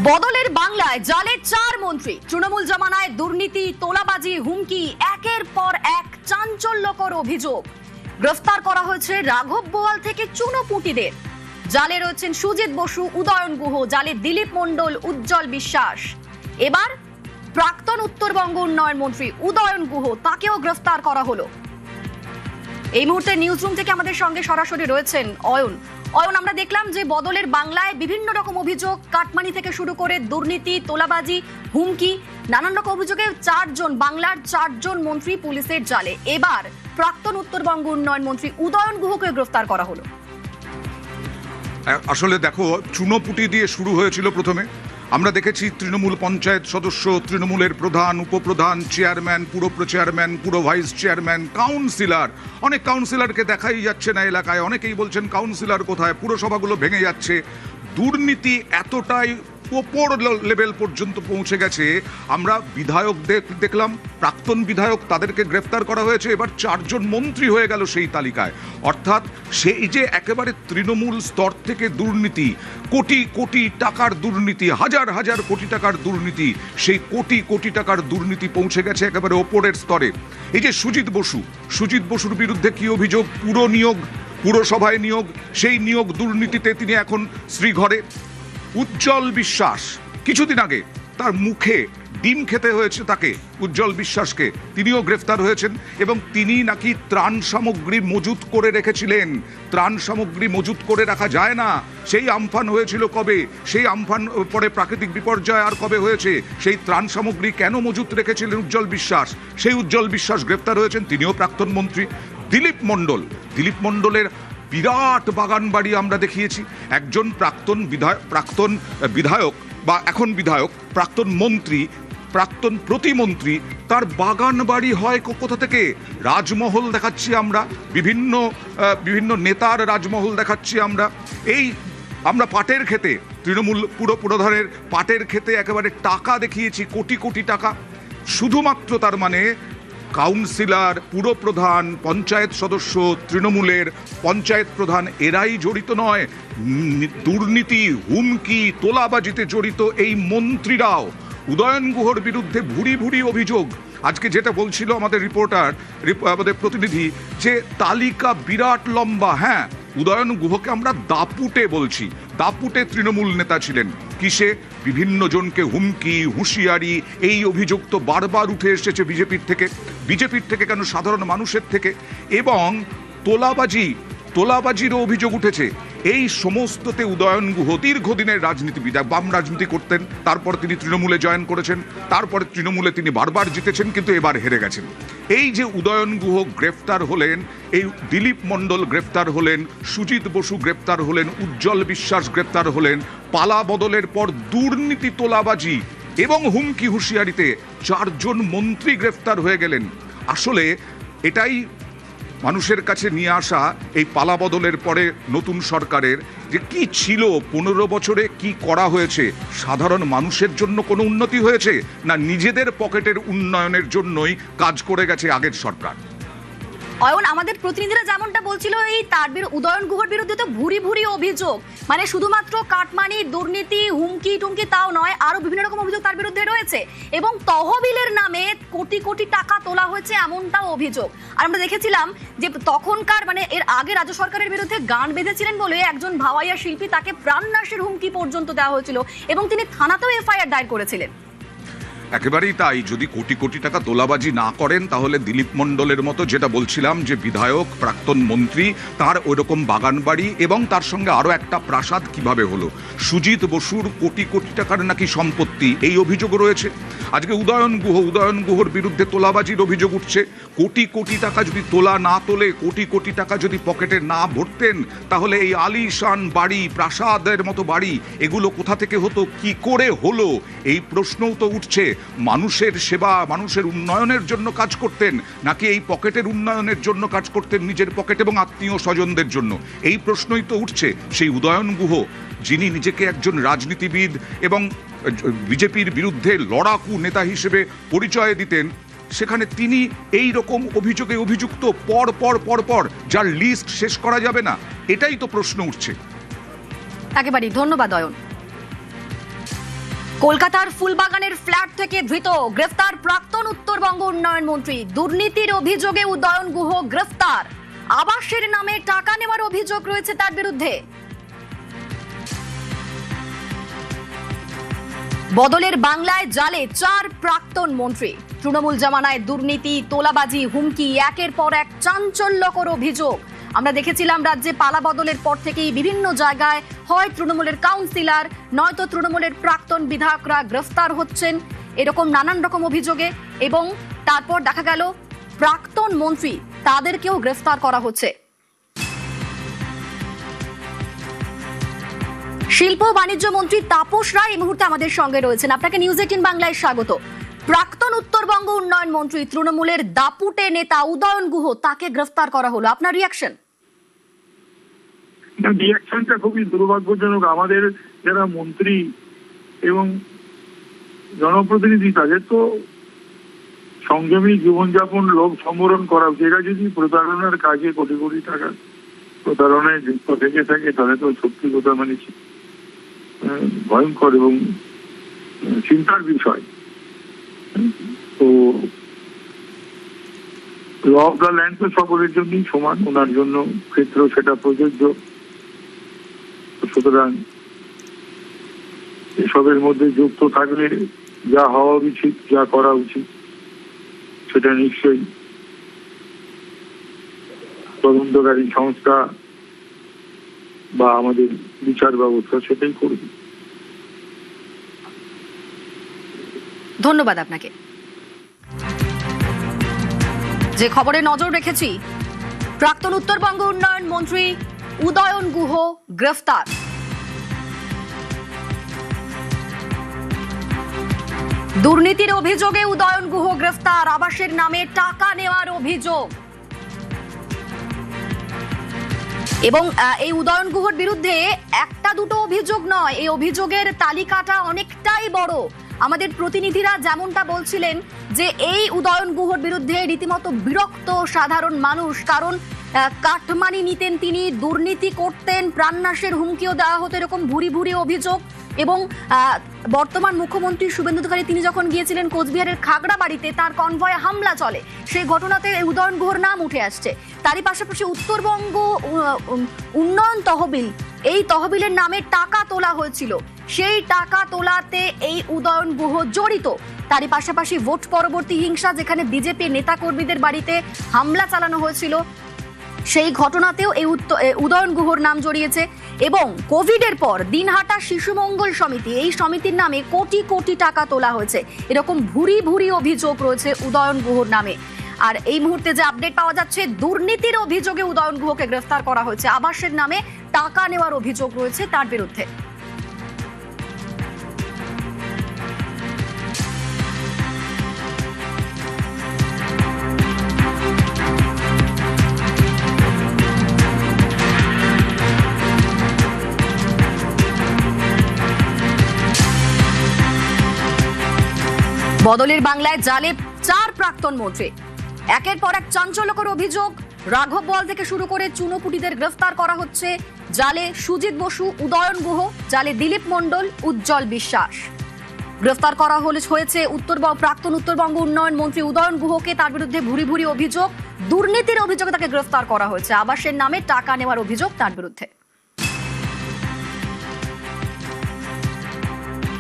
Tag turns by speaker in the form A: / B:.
A: বদলের বাংলায় জালে 4 মন্ত্রী। তৃণমূল জমানায় দুর্নীতি, তোলাবাজি, হুমকি, একের পর এক চাঞ্চল্যকর অভিযোগ। গ্রেফতার করা হয়েছে রাঘব বোয়াল থেকে চুনোপুঁটিদের। জালে রয়েছেন সুজিত বসু, উদয়ন গুহ, জালে দিলীপ মণ্ডল, উজ্জ্বল বিশ্বাস। এবার প্রাক্তন উত্তরবঙ্গ উন্নয়ন মন্ত্রী উদয়ন গুহ, তাকেও গ্রেফতার করা হলো। এই মুহূর্তে নিউজরুম থেকে আমাদের সঙ্গে সরাসরি রয়েছেন অয়ন। অয়ন, আমরা দেখলাম যে বদলের বাংলায় বিভিন্ন রকম অভিযোগ, কাটমানি থেকে শুরু করে দুর্নীতি, তোলাবাজি, হুমকি, নানান রকম অভিযোগে বাংলার 4 জন মন্ত্রী পুলিশের জালে। এবার প্রাক্তন উত্তরবঙ্গ উন্নয়ন মন্ত্রী উদয়ন গুহকে গ্রেফতার করা হলো।
B: আসলে দেখো, চুনোপুটি দিয়ে শুরু হয়েছিল প্রথমে। আমরা দেখেছি তৃণমূল পঞ্চায়েত সদস্য, তৃণমূলের প্রধান, উপপ্রধান, চেয়ারম্যান, পুরো চেয়ারম্যান, পুরো ভাইস চেয়ারম্যান, কাউন্সিলর, অনেক কাউন্সিলরকে দেখাই যাচ্ছে না এলাকায়। অনেকেই বলছেন কাউন্সিলর কোথায়, পুরসভাগুলো ভেঙে যাচ্ছে। দুর্নীতি এতটাই ওপর লেভেল পর্যন্ত পৌঁছে গেছে। আমরা বিধায়ক দেখলাম, প্রাক্তন বিধায়ক, তাদেরকে গ্রেফতার করা হয়েছে। এবার 4 জন মন্ত্রী হয়ে গেল সেই তালিকায়। অর্থাৎ সেই যে একেবারে তৃণমূল স্তর থেকে দুর্নীতি, কোটি কোটি টাকার দুর্নীতি, হাজার হাজার কোটি টাকার দুর্নীতি, সেই কোটি কোটি টাকার দুর্নীতি পৌঁছে গেছে একেবারে ওপরের স্তরে। এই যে সুজিত বসুর বিরুদ্ধে কি অভিযোগ? পুরসভায় নিয়োগ, সেই নিয়োগ দুর্নীতিতে তিনি এখন শ্রীঘরে। উজ্জ্বল বিশ্বাস, কিছুদিন আগে তার মুখে ডিম খেতে হয়েছে তাকে, উজ্জ্বল বিশ্বাসকে, তিনিও গ্রেফতার হয়েছেন। এবং তিনি নাকি ত্রাণ সামগ্রী মজুত করে রেখেছিলেন। ত্রাণ সামগ্রী মজুত করে রাখা যায় না। সেই আমফান হয়েছিল কবে? সেই আমফান পরে প্রাকৃতিক বিপর্যয় আর কবে হয়েছে? সেই ত্রাণ সামগ্রী কেন মজুত রেখেছিলেন উজ্জ্বল বিশ্বাস? সেই উজ্জ্বল বিশ্বাস গ্রেফতার হয়েছেন, তিনিও প্রাক্তন মন্ত্রী। দিলীপ মণ্ডলের বিরাট বাগান বাড়ি আমরা দেখিয়েছি। একজন প্রাক্তন বিধায়ক বা এখন বিধায়ক, প্রাক্তন মন্ত্রী, প্রাক্তন প্রতিমন্ত্রী, তার বাগান বাড়ি হয় কোথা থেকে? রাজমহল দেখাচ্ছি আমরা, বিভিন্ন নেতার রাজমহল দেখাচ্ছি আমরা। আমরা পাটের খেতে, তৃণমূল পুরোধনের পাটের খেতে একেবারে টাকা দেখিয়েছি, কোটি কোটি টাকা। শুধুমাত্র তার মানে কাউন্সিলর, পুরপ্রধান, পঞ্চায়েত সদস্য, তৃণমূলের পঞ্চায়েত প্রধান, এরাই জড়িত নয়। দুর্নীতি, হুমকি, তোলাবাজিতে জড়িত এই মন্ত্রীরাও। উদয়ন গুহর বিরুদ্ধে ভুরি অভিযোগ। আজকে যেটা বলছিল আমাদের প্রতিনিধি, যে তালিকা বিরাট লম্বা। হ্যাঁ, উদয়ন গুহকে আমরা দাপুটে বলছি। দাপুটে তৃণমূল নেতা ছিলেন। কিসে? বিভিন্ন জনকে হুমকি, হুঁশিয়ারি, এই অভিযোগ তো বারবার উঠে এসেছে বিজেপির থেকে কেন, সাধারণ মানুষের থেকে। এবং তোলাবাজিরও অভিযোগ উঠেছে। এই সমস্ততে উদয়ন গুহ দীর্ঘদিনের রাজনীতিবিদ, বাম রাজনীতি করতেন, তারপর তিনি তৃণমূলে জয়েন করেছেন, তারপরে তৃণমূলে তিনি বারবার জিতেছেন, কিন্তু এবার হেরে গেছেন। এই যে উদয়ন গুহ গ্রেফতার হলেন, এই দিলীপ মণ্ডল গ্রেফতার হলেন, সুজিত বসু গ্রেফতার হলেন, উজ্জ্বল বিশ্বাস গ্রেফতার হলেন। পালা বদলের পর দুর্নীতি, তোলাবাজি এবং হুমকি হুঁশিয়ারিতে 4 জন মন্ত্রী গ্রেফতার হয়ে গেলেন। আসলে এটাই মানুষের কাছে নিয়ে আসা এই পালা বদলের পরে নতুন সরকারের যে কি ছিল 15 বছরে, কি করা হয়েছে। সাধারণ মানুষের জন্য কোনো উন্নতি হয়েছে না নিজেদের পকেটের উন্নয়নের জন্যই কাজ করে গেছে আগের সরকার?
A: অয়ন, আমাদের প্রতিনিধিরা যেমনটা বলছিল, এই উদয়ন গুহর বিরুদ্ধে তো ভুরি অভিযোগ। মানে শুধুমাত্র কাটমানি, দুর্নীতি, হুমকি টুমকি তাও নয়, আরো বিভিন্ন রকম অভিযোগ তার বিরুদ্ধে রয়েছে। এবং তহবিলের নামে কোটি কোটি টাকা তোলা হয়েছে, এমনটাও অভিযোগ। আর আমরা দেখেছিলাম যে তখনকার, মানে এর আগে রাজ্য সরকারের বিরুদ্ধে গান বেঁধেছিলেন বলে একজন ভাওয়াইয়া শিল্পী, তাকে প্রাণনাশের হুমকি পর্যন্ত দেওয়া হয়েছিল এবং তিনি থানাতেও এফআইআর দায়ের করেছিলেন।
B: একেবারেই তাই। যদি কোটি কোটি টাকা তোলাবাজি না করেন, তাহলে দিলীপ মণ্ডলের মতো, যেটা বলছিলাম, যে বিধায়ক, প্রাক্তন মন্ত্রী, তার ওইরকম বাগান বাড়ি এবং তার সঙ্গে আরো একটা প্রাসাদ কিভাবে হলো? সুজিত বসুর কোটি কোটি টাকার নাকি সম্পত্তি, এই অভিযোগও রয়েছে। আজকে উদয়ন গুহর বিরুদ্ধে তোলাবাজির অভিযোগ উঠছে। কোটি কোটি টাকা যদি না তোলে, কোটি কোটি টাকা যদি পকেটে না ভরতেন, তাহলে এই আলিশান বাড়ি, প্রাসাদের মতো বাড়ি, এগুলো কোথা থেকে হতো, কি করে হলো? এই প্রশ্নও তো উঠছে। মানুষের সেবা, মানুষের উন্নয়নের জন্য কাজ করতেন, নাকি এই পকেটের উন্নয়নের জন্য কাজ করতেন, নিজের পকেট এবং আত্মীয় স্বজনদের জন্য? এই প্রশ্নই তো উঠছে। সেই উদয়ন গুহ, যিনি নিজেকে একজন রাজনীতিবিদ এবং বিজেপির বিরুদ্ধে লড়াকু নেতা হিসেবে পরিচয় দিতেন, সেখানে তিনি এই রকম অভিযোগে অভিযুক্ত পর, যার লিস্ট শেষ করা যাবে না। এটাই তো প্রশ্ন উঠছে।
A: একেবারেই। ধন্যবাদ অয়ন। কলকাতার ফুলবাগানের ফ্ল্যাট থেকে ধৃত গ্রেফতার প্রাক্তন উত্তরবঙ্গ উন্নয়ন মন্ত্রী। দুর্নীতির অভিযোগে উদয়ন গুহ গ্রেফতার। আবাসের নামে টাকা নেওয়ার অভিযোগ রয়েছে তার বিরুদ্ধে। বদলের বাংলায় জালে 4 প্রাক্তন মন্ত্রী। তৃণমূল জামানায় দুর্নীতি, তোলাবাজি, হুমকি, একের পর এক চাঞ্চল্যকর অভিযোগ। আমরা দেখেছিলাম রাজ্যে পালা বদলের পর থেকেই বিভিন্ন জায়গায় হয় তৃণমূলের কাউন্সিলর নয়তো তৃণমূলের প্রাক্তন বিধায়করা গ্রেফতার হচ্ছেন এরকম নানান রকম অভিযোগে, এবং তারপর দেখা গেল প্রাক্তন মন্ত্রী তাদেরকেও গ্রেফতার করা হচ্ছে। শিল্প বাণিজ্য মন্ত্রী তাপস রায় এই মুহূর্তে আমাদের সঙ্গে রয়েছেন। আপনাকে নিউজ 18 বাংলায় স্বাগত। প্রাক্তন উত্তরবঙ্গ উন্নয়ন মন্ত্রী তৃণমূলের দাপুটে নেতা উদয়ন গুহ, তাকে গ্রেফতার করা হলো, আপনার রিয়াকশন?
C: রিয়াকশনটা খুবই দুর্ভাগ্যজনক। আমাদের যারা মন্ত্রী এবং জনপ্রতিনিধি তাদের তো সংযমী জীবনযাপন লোক সম্বরণ করা উচিত। এরা যদি প্রতারণার কাজে কোটি কোটি টাকা প্রতারণায় যুক্ত থেকে থাকে তাহলে তো সত্যি কথা মানে ভয়ঙ্কর এবং চিন্তার বিষয়। তো ল অফ দ্য ল্যান্ড তো সকলের জন্যই সমান, ওনার জন্য ক্ষেত্র সেটা প্রযোজ্য। সুতরাং এসবের মধ্যে যুক্ত থাকলে যা হওয়া উচিত, যা করা উচিত সেটা নিশ্চয়ই তদন্তকারী সংস্থা বা আমাদের বিচার ব্যবস্থা সেটাই করবে।
A: ধন্যবাদ আপনাকে। যে খবরে নজর রেখেছি, প্রাক্তন উত্তরবঙ্গ উন্নয়ন মন্ত্রী উদয়ন গুহ গ্রেফতার। দুর্নীতির অভিযোগে উদয়ন গুহ গ্রেফতার। আবাসের নামে টাকা নেওয়ার অভিযোগ। এবং এই উদয়ন গুহর বিরুদ্ধে একটা দুটো অভিযোগ নয়, এই অভিযোগের তালিকাটা অনেকটাই বড়। আমাদের প্রতিনিধিরা যেমনটা বলছিলেন যে এই উদয়ন গুহর বিরুদ্ধে রীতিমতো বিরক্ত সাধারণ মানুষ, কারণ কাটমানি নিতেন তিনি, দুর্নীতি করতেন, প্রাণনাশের হুমকিও দেওয়া হতো, এরকম ভুরি ভুরি অভিযোগ। এবং বর্তমান মুখ্যমন্ত্রী শুভেন্দু অধিকারী তিনি যখন গিয়েছিলেন কোচবিহারের খাগড়াবাড়িতে, তার কনভয়ে হামলা চলে, সেই ঘটনাতে উদয়ন গুহর নাম উঠে আসছে। তারই পাশাপাশি উত্তরবঙ্গ উন্নয়ন তহবিল, এই তহবিলের নামে টাকা তোলা হয়েছিল, সেই টাকা তোলাতে এই উদয়ন গুহ জড়িত। তারই পাশাপাশি ভোট পরবর্তী হিংসা, যেখানে বিজেপি নেতা কর্মীদের বাড়িতে হামলা চালানো হয়েছিল, সেই ঘটনাতেও এই উদয়ন গুহর নাম জড়িয়েছে। এবং কোভিডের পর দিনহাটা শিশু মঙ্গল সমিতি, এই সমিতির নামে কোটি কোটি টাকা তোলা হয়েছে, এরকম ভুরি ভুরি অভিযোগ রয়েছে উদয়ন গুহর নামে। আর এই মুহূর্তে যে আপডেট পাওয়া যাচ্ছে, দুর্নীতির অভিযোগে উদয়ন গুহকে গ্রেফতার করা হয়েছে। আবাসের নামে টাকা নেওয়ার অভিযোগ রয়েছে তার বিরুদ্ধে। বদলের বাংলায় জালে 4 প্রাক্তন মন্ত্রী। একের পর এক চাঞ্চল্যকর অভিযোগ। রাঘব বোয়াল থেকে শুরু করে চুনোপুটিদের গ্রেফতার করা হচ্ছে। জালে সুজিত বসু, উদয়ন গুহ, জালে দিলীপ মণ্ডল, উজ্জ্বল বিশ্বাস। গ্রেফতার করা হয়েছে প্রাক্তন উত্তরবঙ্গ উন্নয়ন মন্ত্রী উদয়ন গুহকে। তার বিরুদ্ধে ভুরি ভুরি অভিযোগ, দুর্নীতির অভিযোগে তাকে গ্রেফতার করা হয়েছে। আবাসের নামে টাকা নেওয়ার অভিযোগ তার বিরুদ্ধে।